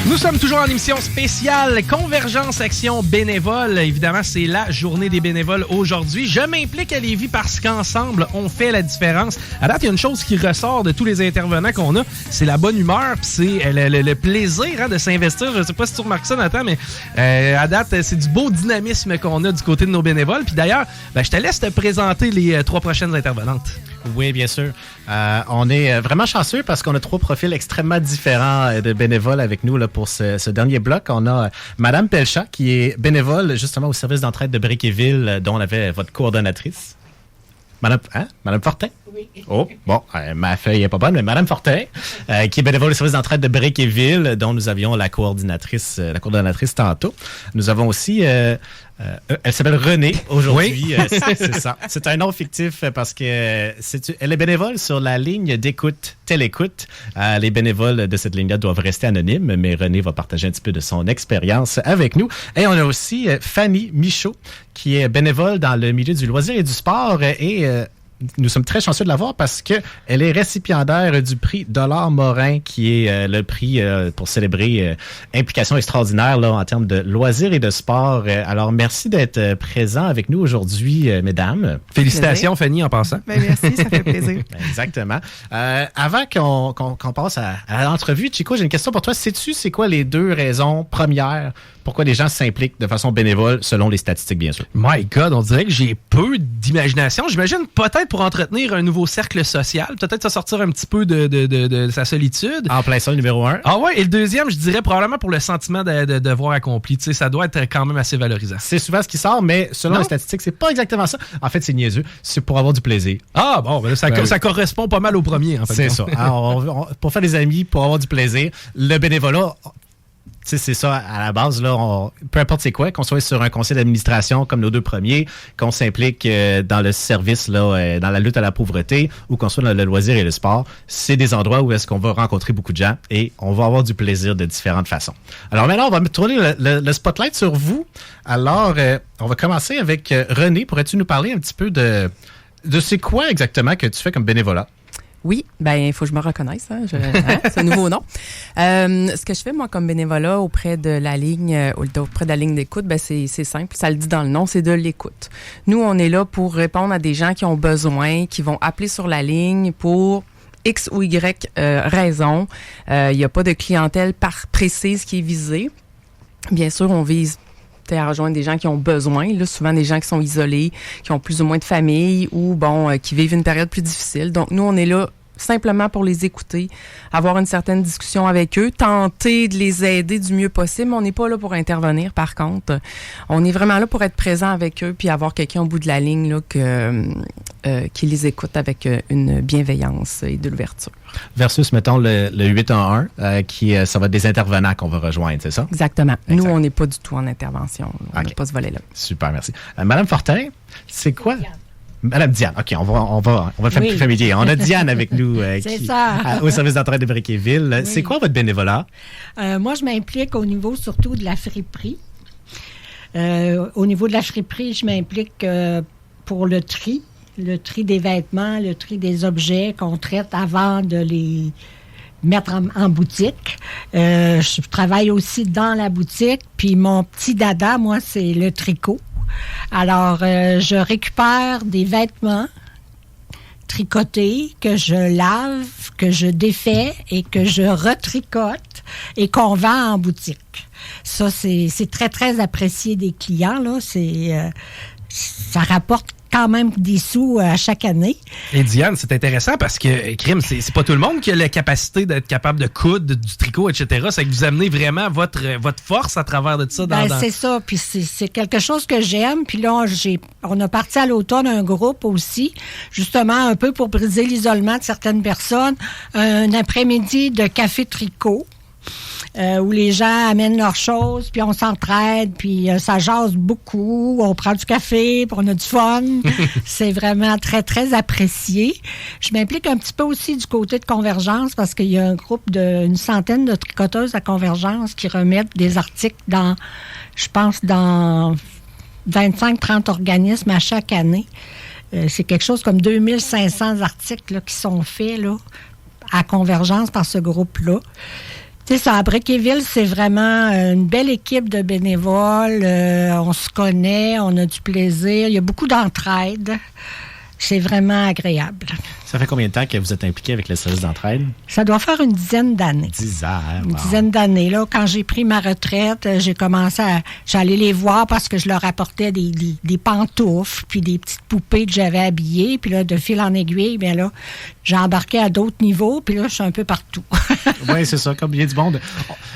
Nous sommes toujours en émission spéciale Convergence Action Bénévole. Évidemment, c'est la journée des bénévoles aujourd'hui. Je m'implique à Lévis parce qu'ensemble, on fait la différence. À date, il y a une chose qui ressort de tous les intervenants qu'on a, c'est la bonne humeur, puis c'est le plaisir de s'investir. Je ne sais pas si tu remarques ça, Nathan, mais à date, c'est du beau dynamisme qu'on a du côté de nos bénévoles. Puis d'ailleurs, je te laisse te présenter les 3 prochaines intervenantes. Oui, bien sûr. On est vraiment chanceux parce qu'on a 3 profils extrêmement différents de bénévoles avec nous là, pour ce dernier bloc. On a Madame Pelchat, qui est bénévole justement au service d'entraide de Bréquéville, dont on avait votre coordonnatrice. Madame Fortin? Oui. Oh, bon, ma feuille n'est pas bonne, mais Madame Fortin, qui est bénévole au service d'entraide de Bréquéville, dont nous avions la coordonnatrice tantôt. Nous avons aussi... elle s'appelle Renée aujourd'hui. Oui. C'est ça. C'est un nom fictif parce que elle est bénévole sur la ligne d'écoute Télécoute. Les bénévoles de cette ligne-là doivent rester anonymes, mais Renée va partager un petit peu de son expérience avec nous. Et on a aussi Fanny Michaud, qui est bénévole dans le milieu du loisir et du sport et nous sommes très chanceux de l'avoir parce qu'elle est récipiendaire du prix Dollar Morin, qui est le prix pour célébrer implication extraordinaire là, en termes de loisirs et de sport. Alors, merci d'être présent avec nous aujourd'hui, mesdames. Félicitations, Fanny, en passant. Ben, merci, ça fait plaisir. Exactement. Avant qu'on passe à l'entrevue, Chico, j'ai une question pour toi. Sais-tu c'est quoi les 2 raisons premières pourquoi les gens s'impliquent de façon bénévole, selon les statistiques, bien sûr? My God, on dirait que j'ai peu d'imagination. J'imagine peut-être pour entretenir un nouveau cercle social, peut-être se sortir un petit peu de sa solitude. En plein ça, le numéro 1. Ah ouais, et le deuxième, je dirais probablement pour le sentiment de devoir accompli. Tu sais, ça doit être quand même assez valorisant. C'est souvent ce qui sort, mais selon les statistiques, c'est pas exactement ça. En fait, c'est niaiseux. C'est pour avoir du plaisir. Ah bon, ben là, ça correspond pas mal au premier, en fait. C'est ça. Alors, pour faire des amis, pour avoir du plaisir, le bénévolat... Tu sais, c'est ça, à la base, là, peu importe c'est quoi, qu'on soit sur un conseil d'administration comme nos 2 premiers, qu'on s'implique dans le service, là, dans la lutte à la pauvreté, ou qu'on soit dans le loisir et le sport, c'est des endroits où est-ce qu'on va rencontrer beaucoup de gens et on va avoir du plaisir de différentes façons. Alors maintenant, on va tourner le spotlight sur vous. Alors, on va commencer avec Renée. Pourrais-tu nous parler un petit peu de c'est quoi exactement que tu fais comme bénévolat? Oui, il faut que je me reconnaisse. C'est un nouveau nom. Ce que je fais, moi, comme bénévolat auprès de la ligne d'écoute, c'est simple. Ça le dit dans le nom, c'est de l'écoute. Nous, on est là pour répondre à des gens qui ont besoin, qui vont appeler sur la ligne pour X ou Y raison. Il n'y a pas de clientèle précise qui est visée. Bien sûr, on vise à rejoindre des gens qui ont besoin, là, souvent des gens qui sont isolés, qui ont plus ou moins de famille ou qui vivent une période plus difficile. Donc, nous, on est là simplement pour les écouter, avoir une certaine discussion avec eux, tenter de les aider du mieux possible. On n'est pas là pour intervenir, par contre. On est vraiment là pour être présent avec eux puis avoir quelqu'un au bout de la ligne là, qui les écoute avec une bienveillance et de l'ouverture. Versus, mettons, le 811, ça va être des intervenants qu'on va rejoindre, c'est ça? Exactement. Exact. Nous, on n'est pas du tout en intervention. On n'a pas ce volet-là. Super, merci. Madame Fortin, c'est quoi? Madame Diane, OK, on va le faire plus familier. On a Diane avec nous au service d'entraide de Bréquéville. Oui. C'est quoi votre bénévolat? Moi, je m'implique au niveau surtout de la friperie. Au niveau de la friperie, je m'implique pour le tri des vêtements, le tri des objets qu'on traite avant de les mettre en boutique. Je travaille aussi dans la boutique, puis mon petit dada, moi, c'est le tricot. Alors, je récupère des vêtements tricotés que je lave, que je défais et que je retricote et qu'on vend en boutique. Ça, c'est très, très apprécié des clients, là. Ça rapporte quand même des sous à chaque année. Et Diane, c'est intéressant parce que, crime, c'est pas tout le monde qui a la capacité d'être capable de coudre du tricot, etc. C'est que vous amenez vraiment votre force à travers de ça. C'est ça. Puis c'est quelque chose que j'aime. Puis là, on a parti à l'automne un groupe aussi, justement un peu pour briser l'isolement de certaines personnes. Un après-midi de café tricot. Où les gens amènent leurs choses, puis on s'entraide, puis ça jase beaucoup, on prend du café, puis on a du fun. C'est vraiment très, très apprécié. Je m'implique un petit peu aussi du côté de Convergence, parce qu'il y a un groupe d'une centaine de tricoteuses à Convergence qui remettent des articles dans 25-30 organismes à chaque année. C'est quelque chose comme 2500 articles là, qui sont faits là, à Convergence par ce groupe-là. C'est ça, à Brequéville, c'est vraiment une belle équipe de bénévoles. On se connaît, on a du plaisir. Il y a beaucoup d'entraide. C'est vraiment agréable. Ça fait combien de temps que vous êtes impliqué avec le service d'entraide? Ça doit faire une dizaine d'années. 10 ans, wow. Une dizaine d'années. Là, quand j'ai pris ma retraite, j'ai commencé à... J'allais les voir parce que je leur apportais des pantoufles puis des petites poupées que j'avais habillées. Puis là, de fil en aiguille, bien là, j'ai embarqué à d'autres niveaux. Puis là, je suis un peu partout. Oui, c'est ça. Comme bien du monde.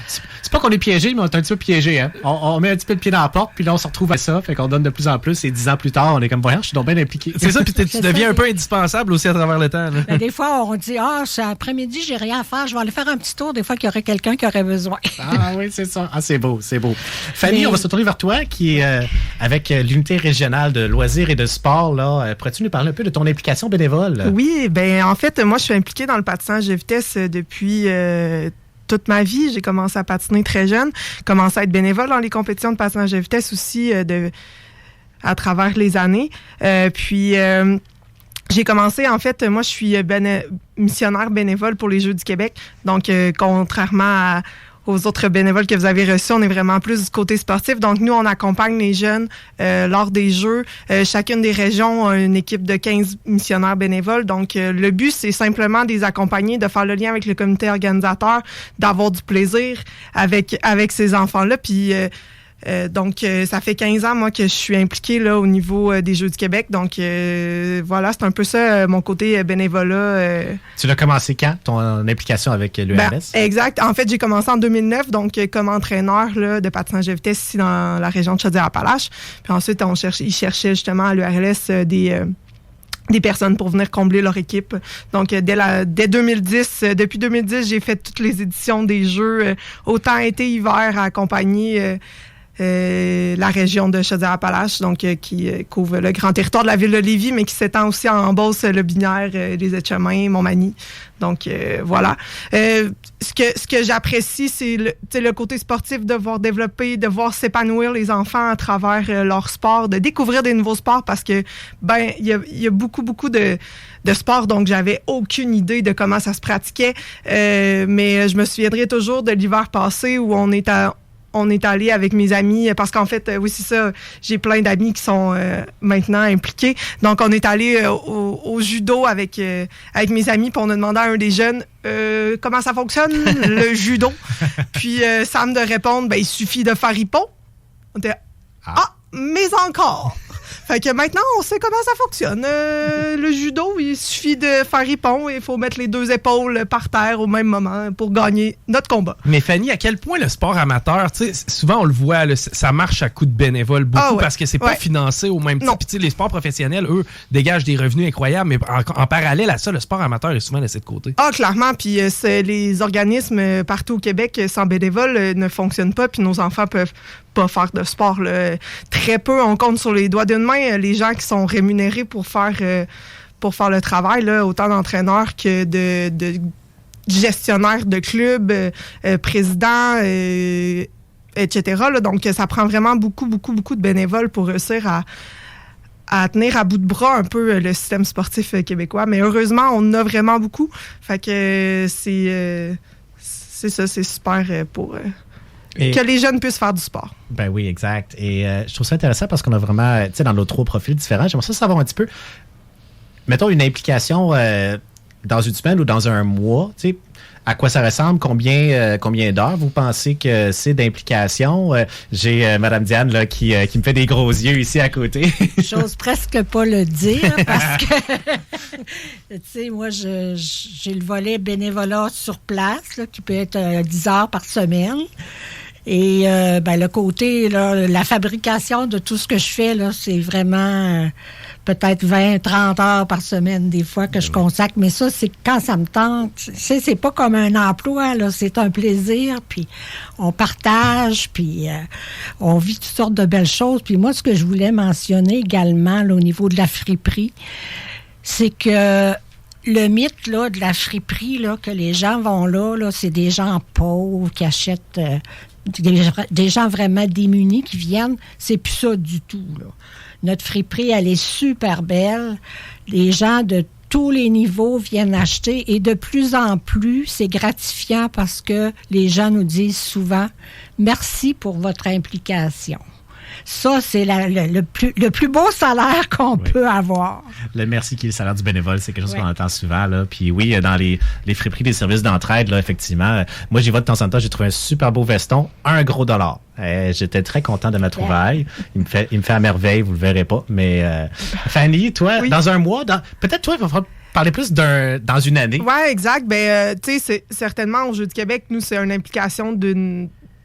C'est pas qu'on est piégé, mais on est un petit peu piégé. Hein? On met un petit peu le pied dans la porte, puis là, on se retrouve à ça. Fait qu'on donne de plus en plus. Et 10 ans plus tard, on est comme, voyons, je suis donc bien impliqué. C'est ça, puis tu deviens un peu indispensable aussi à travers le temps. Ben, des fois, on dit, c'est après-midi, j'ai rien à faire, je vais aller faire un petit tour. Des fois, qu'il y aurait quelqu'un qui aurait besoin. Ah oui, c'est ça. Ah, c'est beau, c'est beau. Fanny, on va se tourner vers toi, qui est avec l'unité régionale de loisirs et de sport. Là, pourrais-tu nous parler un peu de ton implication bénévole? Oui, bien, en fait, moi, je suis impliquée dans le patinage de vitesse depuis toute ma vie. J'ai commencé à patiner très jeune, commencé à être bénévole dans les compétitions de patinage de vitesse aussi à travers les années. Puis, j'ai commencé, en fait, moi, je suis missionnaire bénévole pour les Jeux du Québec. Donc, contrairement aux autres bénévoles que vous avez reçus, on est vraiment plus du côté sportif. Donc, nous, on accompagne les jeunes lors des Jeux. Chacune des régions a une équipe de 15 missionnaires bénévoles. Donc, le but, c'est simplement de les accompagner, de faire le lien avec le comité organisateur, d'avoir du plaisir avec ces enfants-là. Puis, donc, ça fait 15 ans, moi, que je suis impliquée là, au niveau des Jeux du Québec. Donc, voilà, c'est un peu ça, mon côté bénévolat. Tu l'as commencé quand, ton implication avec l'URS? Exact. En fait, j'ai commencé en 2009, donc comme entraîneur là, de patinage de vitesse ici dans la région de Chaudière-Appalaches. Puis ensuite, ils cherchaient justement à l'URLS des personnes pour venir combler leur équipe. Donc, dès 2010, depuis 2010, j'ai fait toutes les éditions des Jeux, autant été, hiver, à accompagner la région de Chaudière-Appalaches, donc qui couvre le grand territoire de la ville de Lévis, mais qui s'étend aussi en Beauce, le Binière, les Etchemins, Montmagny. Donc, voilà. Ce que j'apprécie, c'est le côté sportif, de voir développer, de voir s'épanouir les enfants à travers leur sport, de découvrir des nouveaux sports, parce que, il y a beaucoup de sport, donc j'avais aucune idée de comment ça se pratiquait. Mais je me souviendrai toujours de l'hiver passé où on est allé avec mes amis, parce qu'en fait, oui, c'est ça, j'ai plein d'amis qui sont maintenant impliqués. Donc, on est allé au judo avec mes amis, puis on a demandé à un des jeunes comment ça fonctionne, le judo. Puis, Sam de répondre, il suffit de faire hippon. On était, mais encore! Fait que maintenant, on sait comment ça fonctionne. Le judo, il suffit de faire hippon et il faut mettre les deux épaules par terre au même moment pour gagner notre combat. Mais Fanny, à quel point le sport amateur, tu sais, souvent on le voit, là, ça marche à coup de bénévoles beaucoup parce que c'est pas financé au même titre. Puis tu sais, les sports professionnels, eux, dégagent des revenus incroyables, mais en parallèle à ça, le sport amateur est souvent laissé de côté. Ah, clairement. Puis les organismes partout au Québec sans bénévoles ne fonctionnent pas, puis nos enfants peuvent pas faire de sport. Là. Très peu, on compte sur les doigts d'une main les gens qui sont rémunérés pour faire le travail, là, autant d'entraîneurs que de gestionnaires de clubs, présidents, etc. Là. Donc, ça prend vraiment beaucoup de bénévoles pour réussir à tenir à bout de bras un peu le système sportif québécois. Mais heureusement, on en a vraiment beaucoup. Fait que c'est ça, c'est super pour... que les jeunes puissent faire du sport. Ben oui, exact. Et je trouve ça intéressant parce qu'on a vraiment, tu sais, dans nos 3 profils différents, j'aimerais ça savoir un petit peu, mettons une implication dans une semaine ou dans un mois, tu sais, à quoi ça ressemble, combien d'heures vous pensez que c'est d'implication? J'ai Mme Diane là, qui me fait des gros yeux ici à côté. J'ose presque pas le dire parce que, tu sais, moi, j'ai le volet bénévolat sur place là, qui peut être 10 heures par semaine. Et le côté, là, la fabrication de tout ce que je fais, là, c'est vraiment peut-être 20-30 heures par semaine des fois que je consacre. Mais ça, c'est quand ça me tente. C'est pas comme un emploi, là, c'est un plaisir. Puis on partage, puis on vit toutes sortes de belles choses. Puis moi, ce que je voulais mentionner également là, au niveau de la friperie, c'est que le mythe là, de la friperie, là, que les gens vont là, c'est des gens pauvres qui achètent... des gens vraiment démunis qui viennent, c'est plus ça du tout. Là. Notre friperie, elle est super belle. Les gens de tous les niveaux viennent acheter et de plus en plus, c'est gratifiant parce que les gens nous disent souvent « Merci pour votre implication ». Ça, c'est le plus beau salaire qu'on peut avoir. Le merci qui est le salaire du bénévole, c'est quelque chose qu'on entend souvent. Là. Puis oui, dans les friperies des services d'entraide, là, effectivement, moi, j'y vais de temps en temps, j'ai trouvé un super beau veston, $1 gros. J'étais très content de ma trouvaille. Il me fait à merveille, vous le verrez pas. Mais Fanny, toi, dans un mois, peut-être toi, il va falloir parler plus dans une année. Oui, exact. Ben, tu sais, c'est certainement au Jeux du Québec, nous, c'est une implication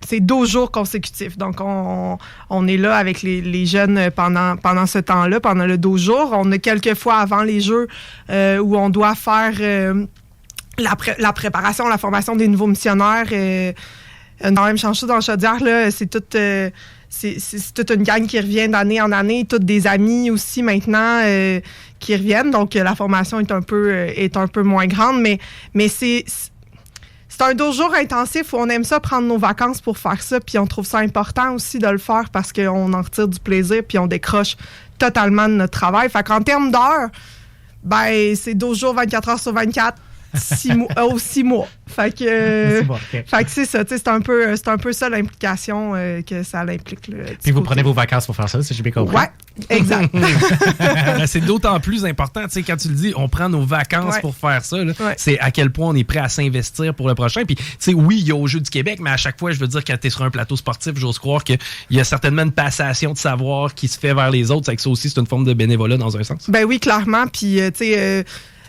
c'est 12 jours consécutifs. Donc, on est là avec les jeunes pendant ce temps-là, pendant le 12 jours. On a quelques fois avant les Jeux où on doit faire la préparation, la formation des nouveaux missionnaires. Dans même Chanchou, dans Chaudière, là, c'est toute une gang qui revient d'année en année, toutes des amis aussi maintenant qui reviennent. Donc, la formation est un peu moins grande, mais c'est un 12 jours intensif où on aime ça prendre nos vacances pour faire ça, puis on trouve ça important aussi de le faire parce qu'on en retire du plaisir, puis on décroche totalement de notre travail. Fait qu'en termes d'heures, ben c'est 12 jours, 24 heures sur 24, 6 mois. Fait que c'est ça, c'est un peu ça l'implication que ça implique. Puis vous prenez vos vacances pour faire ça, si j'ai bien compris. Ouais, exact. C'est d'autant plus important, tu sais, quand tu le dis, on prend nos vacances pour faire ça, là, c'est à quel point on est prêt à s'investir pour le prochain. Puis, tu sais, oui, il y a aux Jeux du Québec, mais à chaque fois, je veux dire, quand tu es sur un plateau sportif, j'ose croire qu'il y a certainement une passation de savoir qui se fait vers les autres. C'est que ça aussi, c'est une forme de bénévolat dans un sens. Ben oui, clairement. Puis, tu sais,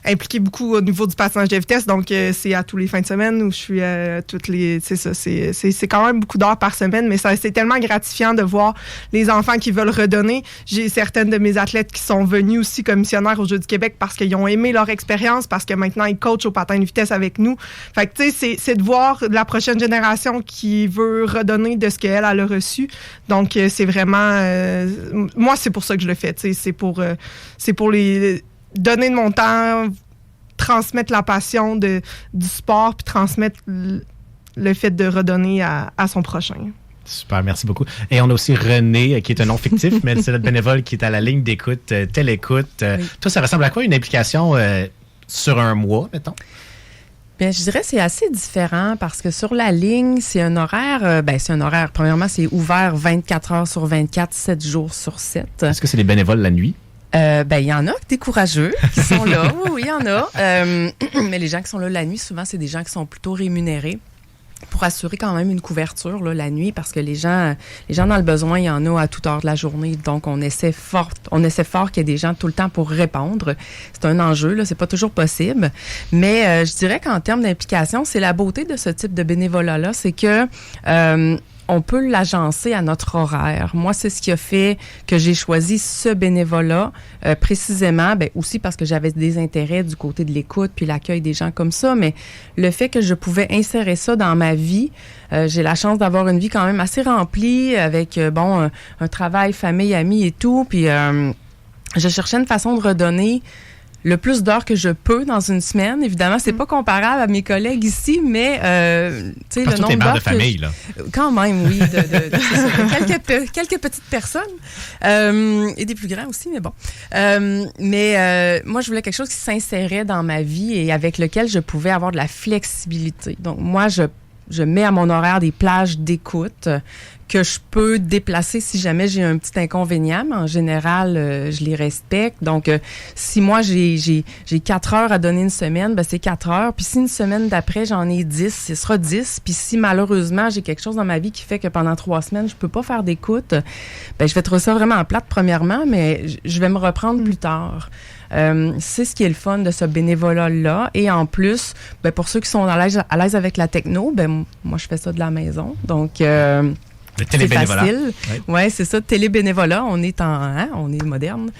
impliqué beaucoup au niveau du patinage de vitesse, donc c'est à tous les fins de semaine où je suis toutes les... C'est ça, c'est quand même beaucoup d'heures par semaine, mais c'est tellement gratifiant de voir les enfants qui veulent redonner. J'ai certaines de mes athlètes qui sont venus aussi comme missionnaires aux Jeux du Québec parce qu'ils ont aimé leur expérience, parce que maintenant ils coachent au patin de vitesse avec nous. Fait que tu sais, c'est de voir la prochaine génération qui veut redonner de ce qu'elle a reçu. Donc c'est vraiment... moi, c'est pour ça que je le fais, tu sais, c'est pour les... donner de mon temps, transmettre la passion du sport, puis transmettre le fait de redonner à son prochain. Super, merci beaucoup. Et on a aussi René, qui est un nom fictif, mais c'est notre bénévole qui est à la ligne d'écoute, Télécoute. Oui. Toi, ça ressemble à quoi une implication sur un mois, mettons? Bien, je dirais que c'est assez différent parce que sur la ligne, c'est un horaire. Premièrement, c'est ouvert 24 heures sur 24, 7 jours sur 7. Est-ce que c'est des bénévoles la nuit? Il y en a des courageux qui sont là. Oui, il y en a. Mais les gens qui sont là la nuit, souvent, c'est des gens qui sont plutôt rémunérés pour assurer quand même une couverture là, la nuit parce que les gens dans le besoin, il y en a à toute heure de la journée. Donc, on essaie fort qu'il y ait des gens tout le temps pour répondre. C'est un enjeu, là, c'est pas toujours possible. Mais je dirais qu'en termes d'implication, c'est la beauté de ce type de bénévolat-là, c'est que on peut l'agencer à notre horaire. Moi, c'est ce qui a fait que j'ai choisi ce bénévolat précisément, aussi parce que j'avais des intérêts du côté de l'écoute puis l'accueil des gens comme ça, mais le fait que je pouvais insérer ça dans ma vie, j'ai la chance d'avoir une vie quand même assez remplie avec, un travail, famille, amis et tout, puis je cherchais une façon de redonner le plus d'heures que je peux dans une semaine. Évidemment, c'est pas comparable à mes collègues ici, mais tu sais, le nombre d'heures de famille, là. Quand même, oui, de quelques petites personnes et des plus grands aussi, mais bon. Moi, je voulais quelque chose qui s'insérait dans ma vie et avec lequel je pouvais avoir de la flexibilité. Donc, moi, je mets à mon horaire des plages d'écoute que je peux déplacer si jamais j'ai un petit inconvénient. Mais en général, je les respecte. Donc, si moi, j'ai 4 heures à donner une semaine, c'est 4 heures. Puis si une semaine d'après, j'en ai 10, ce sera 10. Puis si malheureusement, j'ai quelque chose dans ma vie qui fait que pendant 3 semaines, je peux pas faire d'écoute, je vais trouver ça vraiment plate, premièrement, mais je vais me reprendre plus tard. C'est ce qui est le fun de ce bénévolat-là. Et en plus, pour ceux qui sont à l'aise avec la techno, moi, je fais ça de la maison. Donc, le télébénévolat. C'est facile. Ouais, c'est ça, télébénévolat. On est on est moderne.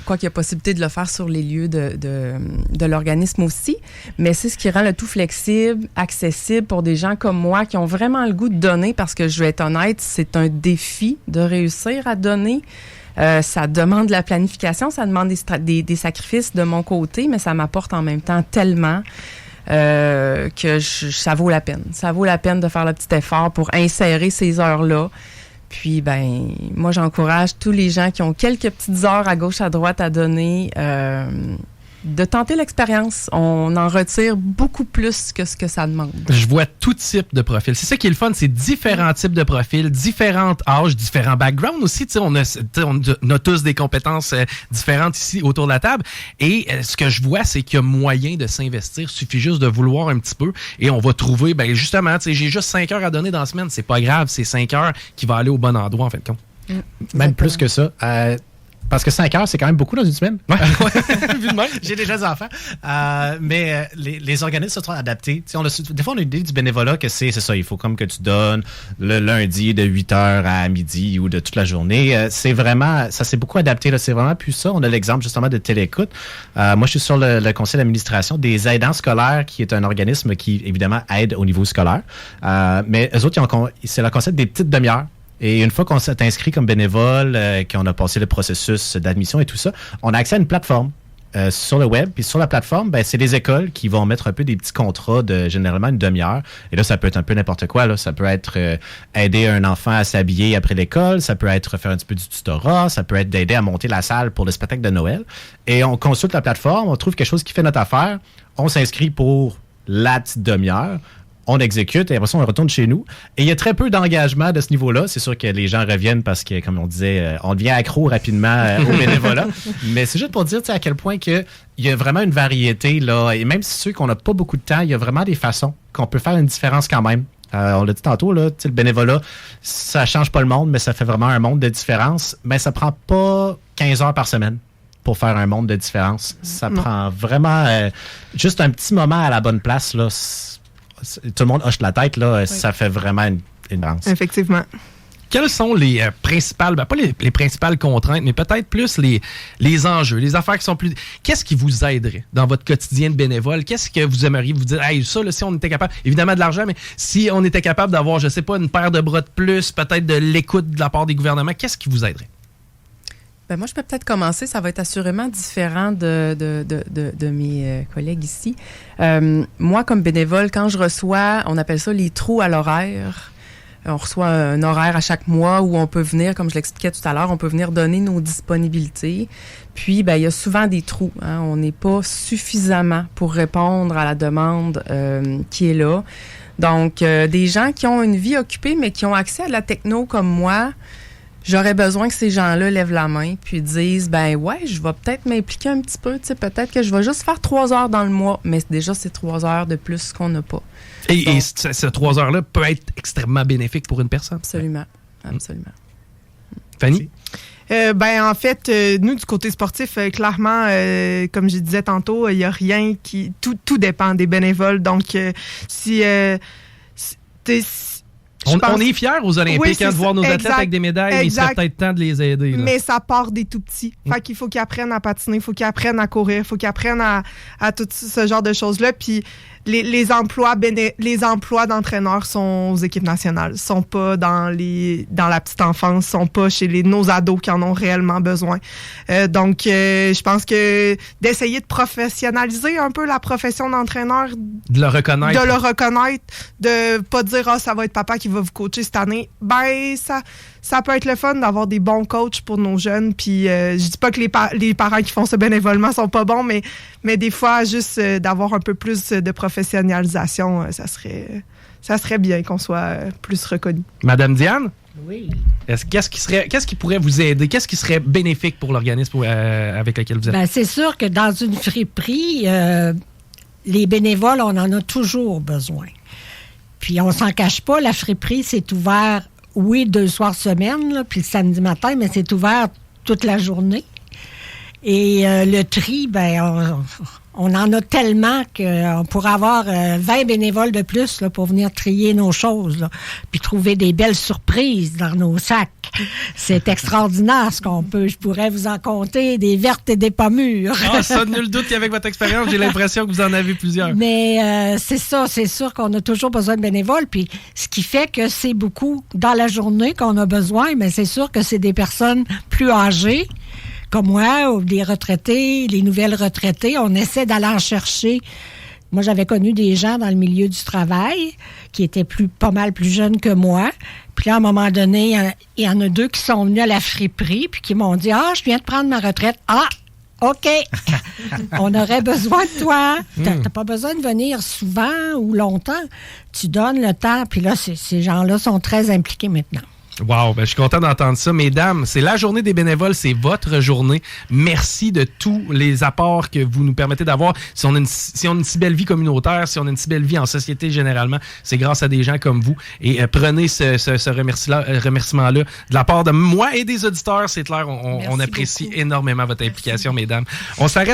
Quoi qu'il y a possibilité de le faire sur les lieux de l'organisme aussi. Mais c'est ce qui rend le tout flexible, accessible pour des gens comme moi qui ont vraiment le goût de donner parce que je vais être honnête, c'est un défi de réussir à donner. Ça demande de la planification, ça demande des sacrifices de mon côté, mais ça m'apporte en même temps tellement que ça vaut la peine. Ça vaut la peine de faire le petit effort pour insérer ces heures-là. Puis, moi, j'encourage tous les gens qui ont quelques petites heures à gauche, à droite à donner de tenter l'expérience. On en retire beaucoup plus que ce que ça demande. Je vois tout type de profil. C'est ça qui est le fun, c'est différents types de profils, différents âges, différents backgrounds aussi. On a tous des compétences différentes ici autour de la table. Et ce que je vois, c'est qu'il y a moyen de s'investir. Il suffit juste de vouloir un petit peu et on va trouver, justement, j'ai juste 5 heures à donner dans la semaine. C'est pas grave, c'est 5 heures qui va aller au bon endroit, en fait de compte. Même plus que ça. Parce que 5 heures, c'est quand même beaucoup dans une semaine. Ouais. Vu de même. J'ai déjà des enfants. Mais les organismes se sont adaptés. Des fois, on a une idée du bénévolat que c'est ça. Il faut comme que tu donnes le lundi de 8h à midi ou de toute la journée. C'est vraiment, ça s'est beaucoup adapté. Là. C'est vraiment plus ça. On a l'exemple justement de Télécoute. Moi, je suis sur le conseil d'administration des aidants scolaires, qui est un organisme qui, évidemment, aide au niveau scolaire. Mais eux autres, c'est le concept des petites demi-heures. Et une fois qu'on s'est inscrit comme bénévole, qu'on a passé le processus d'admission et tout ça, on a accès à une plateforme sur le web. Puis sur la plateforme, c'est les écoles qui vont mettre un peu des petits contrats de généralement une demi-heure. Et là, ça peut être un peu n'importe quoi. Là. Ça peut être aider un enfant à s'habiller après l'école. Ça peut être faire un petit peu du tutorat. Ça peut être d'aider à monter la salle pour le spectacle de Noël. Et on consulte la plateforme, on trouve quelque chose qui fait notre affaire. On s'inscrit pour la petite demi-heure. On exécute et après ça, on retourne chez nous. Et il y a très peu d'engagement de ce niveau-là. C'est sûr que les gens reviennent parce que, comme on disait, on devient accro rapidement au bénévolat. Mais c'est juste pour dire à quel point il y a vraiment une variété. Là. Et même si c'est sûr qu'on n'a pas beaucoup de temps, il y a vraiment des façons qu'on peut faire une différence quand même. On l'a dit tantôt, là, le bénévolat, ça change pas le monde, mais ça fait vraiment un monde de différence. Mais ça prend pas 15 heures par semaine pour faire un monde de différence. Ça prend vraiment juste un petit moment à la bonne place, là. Tout le monde hoche la tête, là, ça fait vraiment une différence. Effectivement. Quelles sont les principales, pas les principales contraintes, mais peut-être plus les enjeux, les affaires qui sont plus... Qu'est-ce qui vous aiderait dans votre quotidien de bénévole? Qu'est-ce que vous aimeriez vous dire? Hey, ça, là, si on était capable, évidemment de l'argent, mais si on était capable d'avoir, je sais pas, une paire de bras de plus, peut-être de l'écoute de la part des gouvernements, qu'est-ce qui vous aiderait? Moi, je peux peut-être commencer. Ça va être assurément différent de mes collègues ici. Moi, comme bénévole, quand je reçois, on appelle ça les trous à l'horaire. On reçoit un horaire à chaque mois où on peut venir, comme je l'expliquais tout à l'heure, on peut venir donner nos disponibilités. Puis, il y a souvent des trous. Hein. On n'est pas suffisamment pour répondre à la demande qui est là. Donc, des gens qui ont une vie occupée, mais qui ont accès à de la techno comme moi, j'aurais besoin que ces gens-là lèvent la main puis disent, je vais peut-être m'impliquer un petit peu, peut-être que je vais juste faire 3 heures dans le mois, mais déjà, c'est 3 heures de plus qu'on n'a pas. Et ces 3 heures-là peut être extrêmement bénéfique pour une personne. Absolument. Absolument. Fanny? En fait, nous, du côté sportif, clairement, comme je disais tantôt, il n'y a rien qui... Tout dépend des bénévoles. Donc, on est fiers aux Olympiques de voir nos athlètes avec des médailles, mais il serait peut-être temps de les aider. Là. Mais ça part des tout petits. Fait qu'il faut qu'ils apprennent à patiner, il faut qu'ils apprennent à courir, il faut qu'ils apprennent à tout ce genre de choses-là. Puis les emplois d'entraîneurs sont aux équipes nationales, sont pas dans la petite enfance, sont pas chez nos ados qui en ont réellement besoin. Donc, je pense que d'essayer de professionnaliser un peu la profession d'entraîneur, de le reconnaître, de pas dire ça va être papa qui va vous coacher cette année. Ça peut être le fun d'avoir des bons coachs pour nos jeunes. Puis je dis pas que les parents qui font ce bénévolement sont pas bons, mais des fois juste d'avoir un peu plus de professionnalisation, ça serait bien qu'on soit plus reconnu. Madame Diane? Oui. Qu'est-ce qui pourrait vous aider? Qu'est-ce qui serait bénéfique pour l'organisme avec lequel vous êtes? C'est sûr que dans une friperie, les bénévoles, on en a toujours besoin. Puis on s'en cache pas, la friperie, c'est ouvert, 2 soirs semaine, là, puis le samedi matin, mais c'est ouvert toute la journée. Et le tri, on en a tellement qu'on pourrait avoir 20 bénévoles de plus là, pour venir trier nos choses, là, puis trouver des belles surprises dans nos sacs. C'est extraordinaire ce qu'on peut. Je pourrais vous en compter des vertes et des pas mûres. Ça, nul doute qu'avec votre expérience, j'ai l'impression que vous en avez plusieurs. Mais c'est ça, c'est sûr qu'on a toujours besoin de bénévoles. Puis ce qui fait que c'est beaucoup dans la journée qu'on a besoin, mais c'est sûr que c'est des personnes plus âgées, comme moi, ou des retraités, les nouvelles retraitées. On essaie d'aller en chercher. Moi, j'avais connu des gens dans le milieu du travail qui étaient pas mal plus jeunes que moi. Puis là, à un moment donné, il y en a 2 qui sont venus à la friperie puis qui m'ont dit « je viens de prendre ma retraite. » OK, on aurait besoin de toi. T'as pas besoin de venir souvent ou longtemps. Tu donnes le temps, puis là, ces gens-là sont très impliqués maintenant. Wow, ben, je suis content d'entendre ça. Mesdames, c'est la journée des bénévoles, c'est votre journée. Merci de tous les apports que vous nous permettez d'avoir. Si on a une si belle vie communautaire, si on a une si belle vie en société généralement, c'est grâce à des gens comme vous. Et prenez ce remerciement-là de la part de moi et des auditeurs. C'est clair, on apprécie énormément votre implication, mesdames. On s'arrête.